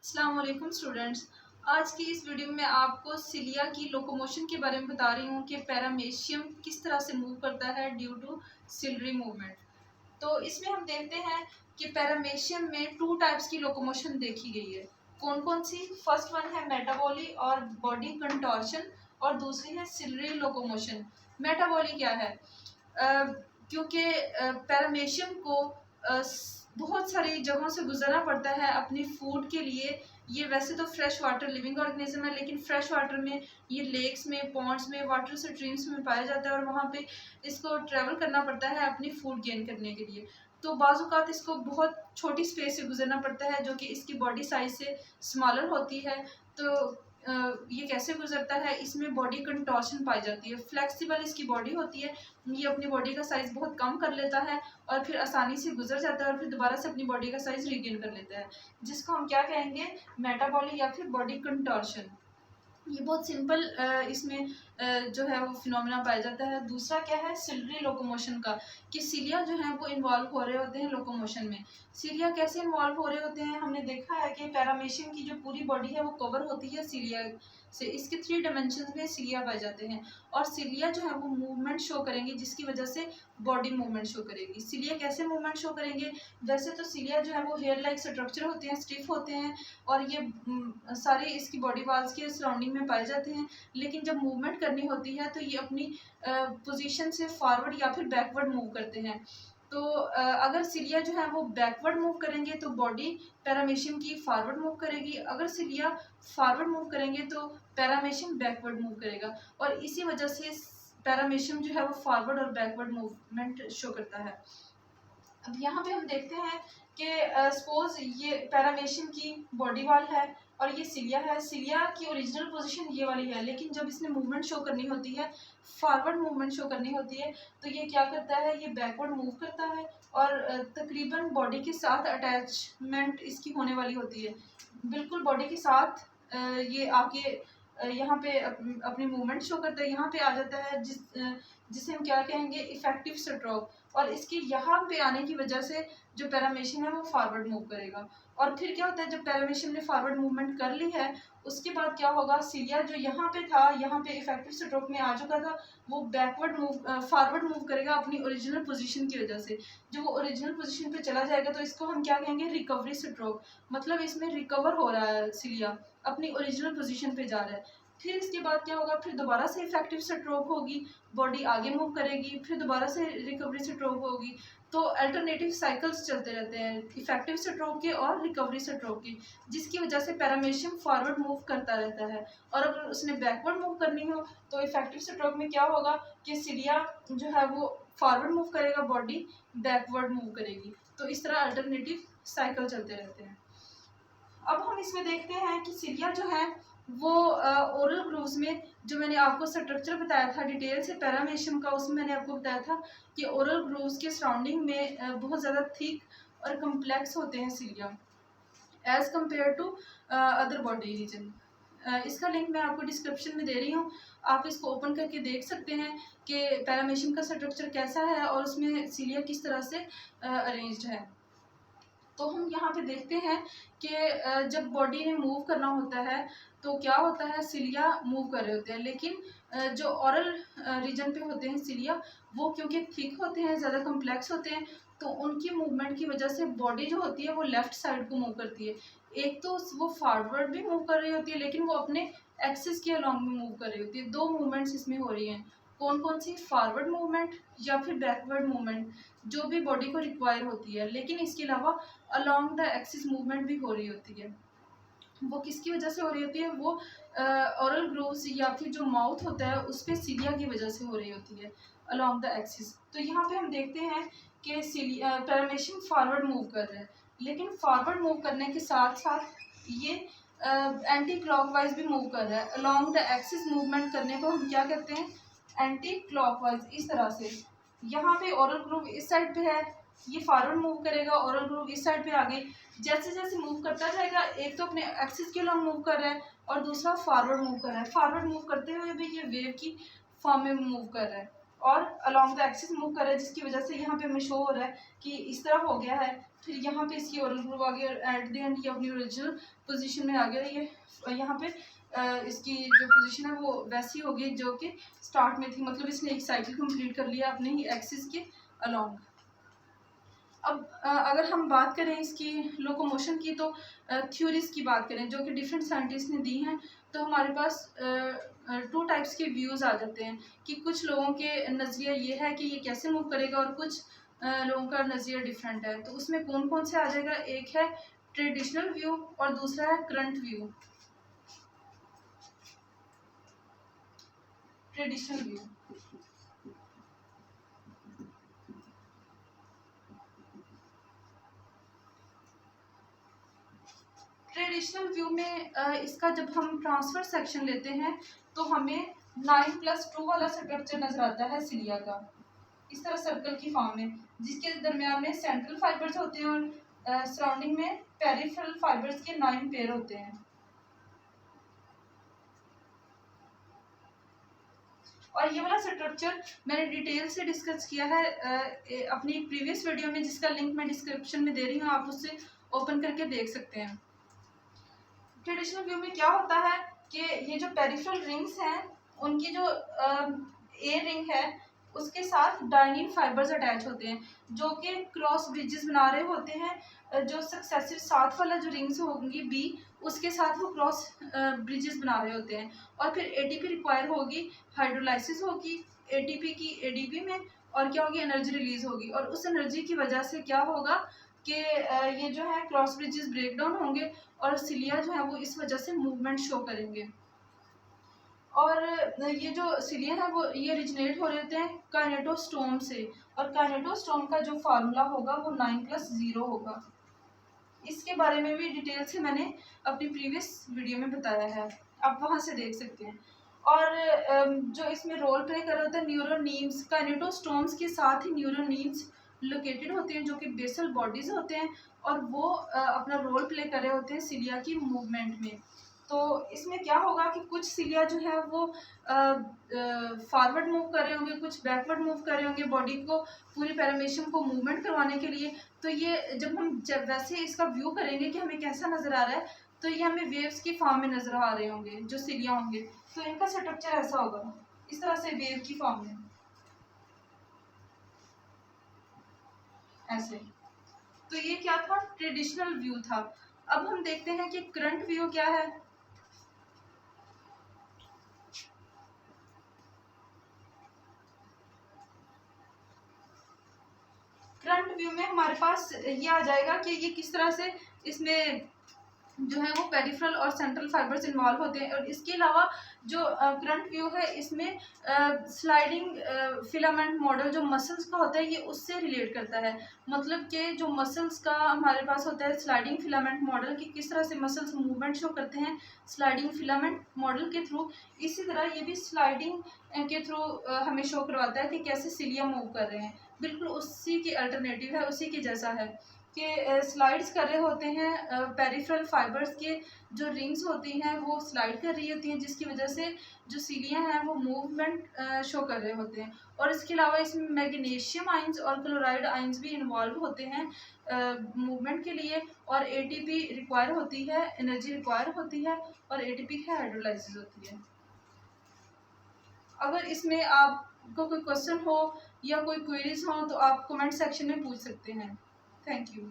अस्सलाम वालेकुम स्टूडेंट्स। आज की इस वीडियो में आपको सिलिया की लोकोमोशन के बारे में बता रही हूँ कि पैरामेशियम किस तरह से मूव करता है ड्यू टू सिलरी मूवमेंट। तो इसमें हम देखते हैं कि पैरामेशियम में टू टाइप्स की लोकोमोशन देखी गई है। कौन कौन सी? फर्स्ट वन है मेटाबॉली और बॉडी कंटॉर्शन और दूसरी है सिलरी लोकोमोशन। मेटाबॉली क्या है? क्योंकि पैरामेशियम को बहुत सारी जगहों से गुजरना पड़ता है अपनी फूड के लिए। ये वैसे तो फ्रेश वाटर लिविंग ऑर्गेनिज्म है, लेकिन फ्रेश वाटर में ये लेक्स में, पॉन्ड्स में, वाटर स्ट्रीम्स में पाया जाता है और वहाँ पे इसको ट्रैवल करना पड़ता है अपनी फूड गेन करने के लिए। तो बाज़-औक़ात इसको बहुत छोटी स्पेस से गुजरना पड़ता है जो कि इसकी बॉडी साइज़ से स्मॉलर होती है। तो ये कैसे गुजरता है? इसमें बॉडी कंटॉर्शन पाई जाती है। फ्लेक्सिबल इसकी बॉडी होती है, ये अपनी बॉडी का साइज़ बहुत कम कर लेता है और फिर आसानी से गुजर जाता है और फिर दोबारा से अपनी बॉडी का साइज़ रीगेन कर लेता है, जिसको हम क्या कहेंगे? मेटाबॉली या फिर बॉडी कंटॉर्शन। ये बहुत सिंपल इसमें जो है वो फिनोमेना पाया जाता है। दूसरा क्या है? सिलरी लोकोमोशन का, कि सिलिया जो है वो इन्वॉल्व हो रहे होते हैं लोकोमोशन में। सिलिया कैसे इन्वॉल्व हो रहे होते हैं? हमने देखा है कि पैरामेशियम की जो पूरी बॉडी है वो कवर होती है सिलिया से। इसके 3 डायमेंशंस में सिलिया पाए जाते हैं और सिलिया जो है वो मूवमेंट शो करेंगे, जिसकी वजह से बॉडी मूवमेंट शो करेगी। सिलिया कैसे मूवमेंट शो करेंगे? वैसे तो सिलिया जो है वो हेयर लाइक स्ट्रक्चर होते हैं, स्टिफ होते हैं और ये सारे इसकी बॉडी पार्ट्स के सराउंडिंग में पाए जाते हैं। लेकिन जब मूवमेंट करनी होती है तो ये अपनी पोजीशन से फॉरवर्ड या फिर बैकवर्ड मूव करते हैं। तो अगर सिलिया जो है वो बैकवर्ड मूव करेंगे तो बॉडी पैरामेशियम की फॉरवर्ड मूव करेगी। अगर सिलिया फॉरवर्ड मूव करेंगे तो पैरामेशियम बैकवर्ड मूव करेगा और इसी वजह से पैरामेशियम जो है वो फॉरवर्ड और बैकवर्ड मूवमेंट शो करता है। अब यहाँ पे हम देखते हैं कि सपोज ये पैरामेशियम की बॉडी वाल है और ये सिलिया है। सिलिया की ओरिजिनल पोजीशन ये वाली है, लेकिन जब इसने मूवमेंट शो करनी होती है, फॉरवर्ड मूवमेंट शो करनी होती है, तो ये क्या करता है? ये बैकवर्ड मूव करता है और तकरीबन बॉडी के साथ अटैचमेंट इसकी होने वाली होती है। बिल्कुल बॉडी के साथ ये आके यहाँ पे अपनी मूवमेंट शो करता है। यहाँ पे आ जाता है जिसे हम क्या कहेंगे? Effective stroke. और इसके यहाँ पे आने की वजह से जो पैरामेशियम है वो फॉरवर्ड मूव करेगा। और फिर क्या होता है? जब पैरामेशियम ने फॉरवर्ड मूवमेंट कर ली है, उसके बाद क्या होगा? सिलिया जो यहाँ पे था, यहाँ पे इफेक्टिव स्ट्रोक में आ चुका था, वो फॉरवर्ड मूव करेगा अपनी ओरिजिनल पोजीशन की वजह से। जब वो ओरिजिनल पोजीशन पे चला जाएगा तो इसको हम क्या कहेंगे? Recovery stroke. मतलब इसमें रिकवर हो रहा है सिलिया, अपनी ओरिजिनल पोजीशन पे जा रहा है। फिर इसके बाद क्या होगा? फिर दोबारा से इफेक्टिव स्ट्रोक होगी, बॉडी आगे मूव करेगी, फिर दोबारा से रिकवरी स्ट्रोक होगी। तो अल्टरनेटिव साइकिल्स चलते रहते हैं इफेक्टिव स्ट्रोक के और रिकवरी स्ट्रोक के, जिसकी वजह से पैरामेशियम फॉरवर्ड मूव करता रहता है। और अगर उसने बैकवर्ड मूव करनी हो तो इफेक्टिव स्ट्रोक में क्या होगा कि सिलिया जो है वो फॉरवर्ड मूव करेगा, बॉडी बैकवर्ड मूव करेगी। तो इस तरह अल्टरनेटिव साइकिल चलते रहते हैं। अब हम इसमें देखते हैं कि सिलिया जो है वो ओरल ग्रूव्स में, जो मैंने आपको स्ट्रक्चर बताया था डिटेल से पैरामेशियम का, उसमें मैंने आपको बताया था कि ओरल ग्रूव्स के सराउंडिंग में बहुत ज़्यादा थिक और कम्प्लेक्स होते हैं cilia as compare to other body region. इसका लिंक मैं आपको डिस्क्रिप्शन में दे रही हूँ, आप इसको ओपन करके देख सकते हैं कि पैरामेशियम का स्ट्रक्चर कैसा है और उसमें सिलिया किस तरह से अरेंज्ड है। तो हम यहाँ पे देखते हैं कि जब बॉडी ने मूव करना होता है तो क्या होता है? सिलिया मूव कर रहे होते हैं, लेकिन जो ओरल रीजन पे होते हैं सिलिया, वो क्योंकि थिक होते हैं, ज़्यादा कम्प्लेक्स होते हैं, तो उनकी मूवमेंट की वजह से बॉडी जो होती है वो लेफ़्ट साइड को मूव करती है। एक तो वो फॉरवर्ड भी मूव कर रही होती है, लेकिन वो अपने एक्सिस के अलॉन्ग भी मूव कर रही होती है। 2 मूवमेंट्स इसमें हो रही हैं। कौन-कौन सी? फॉरवर्ड मूवमेंट या फिर बैकवर्ड मूवमेंट, जो भी बॉडी को रिक्वायर होती है। लेकिन इसके अलावा अलोंग द एक्सिस मूवमेंट भी हो रही होती है। वो किसकी वजह से हो रही होती है? वो ओरल ग्रूव्स या फिर जो माउथ होता है उस पे सिलिया की वजह से हो रही होती है अलोंग द एक्सिस। तो यहाँ पे हम देखते हैं कि पैरामेशियम फॉरवर्ड मूव कर रहा है, लेकिन फॉरवर्ड मूव करने के साथ साथ ये एंटी क्लॉकवाइज भी मूव कर रहा है। अलोंग द एक्सिस मूवमेंट करने को हम क्या कहते हैं? Anti clockwise. इस तरह से यहाँ पे ओरल ग्रूव इस साइड पे है, ये फॉरवर्ड मूव करेगा, ओरल ग्रूव इस साइड पे आ गई। जैसे जैसे मूव करता जाएगा, एक तो अपने एक्सिस के अलॉन्ग मूव कर रहा है और दूसरा फॉरवर्ड मूव कर रहा है। फॉरवर्ड मूव करते हुए भी ये वेव की फॉर्म में मूव कर रहा है। और अलोंग द एक्सिस मूव कर रहा है, जिसकी वजह से यहाँ पे हमें शो हो रहा है कि इस तरह हो गया है। फिर यहाँ पे इसकी ओरल ग्रुप आ गया, एट द एंड ये अपनी ओरिजिनल पोजीशन में आ गया। ये यहाँ पे इसकी जो पोजीशन है वो वैसी हो गई जो कि स्टार्ट में थी, मतलब इसने एक साइकिल कंप्लीट कर लिया अपने ही एक्सिस के अलोंग। अब अगर हम बात करें इसकी लोकोमोशन की, तो थ्योरीज की बात करें जो कि डिफरेंट साइंटिस्ट ने दी हैं, तो हमारे पास टू टाइप्स के व्यूज़ आ जाते हैं कि कुछ लोगों के नज़रिया ये है कि ये कैसे मूव करेगा और कुछ लोगों का नज़रिया डिफरेंट है। तो उसमें कौन कौन से आ जाएगा, एक है ट्रेडिशनल व्यू और दूसरा है current view. Traditional view, traditional view में इसका जब हम ट्रांसफर सेक्शन लेते हैं तो हमें 9+2 वाला स्ट्रक्चर नजर आता है सिलिया का, इस तरह सर्कल की फॉर्म में, जिसके दरमियान में सेंट्रल फाइबर्स होते हैं और सराउंडिंग में पेरिफेरल फाइबर्स के 9 पेयर होते हैं। और ये वाला स्ट्रक्चर मैंने डिटेल से डिस्कस किया है अपनी एक प्रीवियस वीडियो में, जिसका लिंक मैं डिस्क्रिप्शन में दे रही हूँ, आप उससे ओपन करके देख सकते हैं। ट्रेडिशनल व्यू में क्या होता है कि ये जो पेरिफेरल रिंग्स हैं उनकी जो ए रिंग है उसके साथ डाइनिन फाइबर्स अटैच होते हैं जो कि क्रॉस ब्रिजेस बना रहे होते हैं। जो सक्सेसिव साथ वाला जो रिंग्स होंगी बी, उसके साथ वो क्रॉस ब्रिजेस बना रहे होते हैं। और फिर एटीपी रिक्वायर होगी, हाइड्रोलाइसिस होगी एटीपी की एडीपी में, और क्या होगी, एनर्जी रिलीज होगी। और उस एनर्जी की वजह से क्या होगा कि ये जो है क्रॉस ब्रिजेस ब्रेक डाउन होंगे और सिलिया जो है वो इस वजह से मूवमेंट शो करेंगे। और ये जो सिलिया है वो ये ओरिजिनेट हो रहे होते हैं काइनेटोस्टोम से, और काइनेटोस्टोम का जो फार्मूला होगा वो 9+0 होगा। इसके बारे में भी डिटेल से मैंने अपनी प्रीवियस वीडियो में बताया है, आप वहाँ से देख सकते हैं। और जो इसमें रोल प्ले कर रहे होते हैं न्यूरोनीम्स, काइनेटोस्टोम्स के साथ ही न्यूरोनीम्स लोकेटेड होते हैं जो कि बेसल बॉडीज होते हैं, और वो अपना रोल प्ले कर रहे होते हैं सिलिया की मूवमेंट में। तो इसमें क्या होगा कि कुछ सिलिया जो है वो फॉरवर्ड मूव कर रहे होंगे, कुछ बैकवर्ड मूव कर रहे होंगे बॉडी को पूरी पैरामेशियम को मूवमेंट करवाने के लिए। तो ये जब वैसे इसका व्यू करेंगे कि हमें कैसा नज़र आ रहा है, तो ये हमें वेव्स की फॉर्म में नज़र आ रहे होंगे जो सिलिया होंगे। तो इनका स्ट्रक्चर ऐसा होगा, इस तरह से वेव की फॉर्म में ऐसे। तो ये क्या था, ट्रेडिशनल व्यू था। अब हम देखते हैं कि करंट व्यू क्या है। करंट व्यू में हमारे पास ये आ जाएगा कि ये किस तरह से इसमें जो है वो पेरिफेरल और सेंट्रल फाइबर्स इन्वॉल्व होते हैं। और इसके अलावा जो करंट व्यू है इसमें स्लाइडिंग फिलामेंट मॉडल जो मसल्स का होता है ये उससे रिलेट करता है। मतलब कि जो मसल्स का हमारे पास होता है स्लाइडिंग फिलामेंट मॉडल की किस तरह से मसल्स मूवमेंट शो करते हैं स्लाइडिंग फिलामेंट मॉडल के थ्रू, इसी तरह ये भी स्लाइडिंग के थ्रू हमें शो करवाता है कि कैसे सिलिया मूव कर रहे हैं। बिल्कुल उसी की अल्टरनेटिव है, उसी के जैसा है कि स्लाइड्स कर रहे होते हैं पेरिफेरल फाइबर्स के जो रिंग्स होती हैं वो स्लाइड कर रही होती हैं, जिसकी वजह से जो सिलियाँ हैं वो मूवमेंट शो कर रहे होते हैं। और इसके अलावा इसमें मैग्नीशियम आइंस और क्लोराइड आइंस भी इन्वॉल्व होते हैं मूवमेंट के लिए, और एटीपी रिक्वायर होती है, एनर्जी रिक्वायर होती है, और एटीपी की हाइड्रोलाइसिस होती है। अगर इसमें आपको कोई क्वेश्चन हो या कोई क्वेरीज हो तो आप कमेंट सेक्शन में पूछ सकते हैं। Thank you.